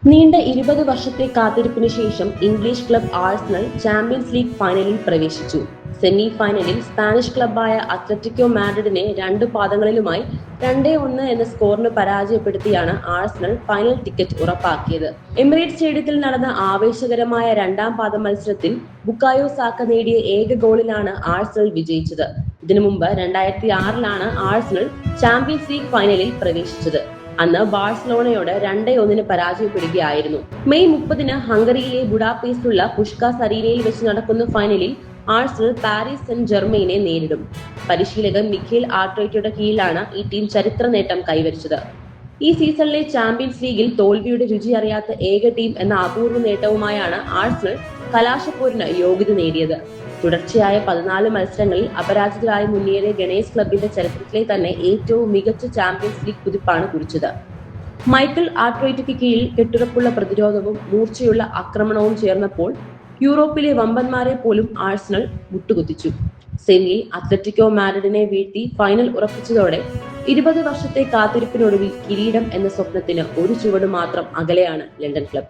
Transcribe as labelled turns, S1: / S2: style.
S1: നീണ്ട 20 വർഷത്തെ കാത്തിരിപ്പിന് ശേഷം English club Arsenal champions league ഫൈനലിൽ പ്രവേശിച്ചു. സെമി ഫൈനലിൽ സ്പാനിഷ് ക്ലബ്ബായ അത്ലറ്റിക്കോ മാഡ്രിഡിനെ 2 പാദങ്ങളിലുമായി 2-1 എന്ന സ്കോറിന് പരാജയപ്പെടുത്തിയാണ് ആഴ്സണൽ ഫൈനൽ ടിക്കറ്റ് ഉറപ്പാക്കിയത്. എമിറേറ്റ്സ് സ്റ്റേഡിയത്തിൽ നടന്ന ആവേശകരമായ 2ാം പാദ മത്സരത്തിൽ ബുക്കായോ സാക്ക നേടിയ ഏക ഗോളിലാണ് ആഴ്സണൽ വിജയിച്ചത്. ഇതിനു മുമ്പ് 2006-ലാണ് ആഴ്സണൽ ചാമ്പ്യൻസ് ലീഗ് ഫൈനലിൽ പ്രവേശിച്ചത്. അന്ന് ബാഴ്സലോണയോട് 2-1 പരാജയപ്പെടുകയായിരുന്നു. മെയ് 30-ന് ഹംഗറിയിലെ ബുഡാപെസ്റ്റിലുള്ള പുഷ്കാസ് അരീനയിൽ വെച്ച് നടക്കുന്ന ഫൈനലിൽ ആഴ്സണൽ പാരീസ് സെന്റ് ജെർമെയിനെ നേരിടും. പരിശീലകൻ മിഖേൽ ആർട്ടേറ്റയുടെ കീഴിലാണ് ഈ ടീം ചരിത്ര നേട്ടം കൈവരിച്ചത്. ഈ സീസണിലെ ചാമ്പ്യൻസ് ലീഗിൽ തോൽവിയുടെ രുചി അറിയാത്ത ഏക ടീം എന്ന അപൂർവ നേട്ടവുമായാണ് ആഴ്സണൽ കലാശപ്പോരിന് യോഗ്യത നേടിയത്. തുടർച്ചയായ 14 മത്സരങ്ങളിൽ അപരാജിതരായി മുന്നേറിയ ഗണേസ് ക്ലബിന്റെ ചരിത്രത്തിലെ തന്നെ ഏറ്റവും മികച്ച ചാമ്പ്യൻസ് ലീഗ് കുതിപ്പാണ് കുറിച്ചത്. മൈക്കൽ ആർട്ടേറ്റയ്ക്ക് കീഴിൽ കെട്ടുറപ്പുള്ള പ്രതിരോധവും മൂർച്ചയുള്ള ആക്രമണവും ചേർന്നപ്പോൾ യൂറോപ്പിലെ വമ്പന്മാരെ പോലും ആഴ്സണൽ മുട്ടുകുത്തിച്ചു. സെമിയിൽ അത്ലറ്റിക്കോ മാഡ്രിഡിനെ വീഴ്ത്തി ഫൈനൽ ഉറപ്പിച്ചതോടെ 20 വർഷത്തെ കാത്തിരിപ്പിനൊടുവിൽ കിരീടം എന്ന സ്വപ്നത്തിന് ഒരു ചുവട് മാത്രം അകലെയാണ് ലണ്ടൻ ക്ലബ്.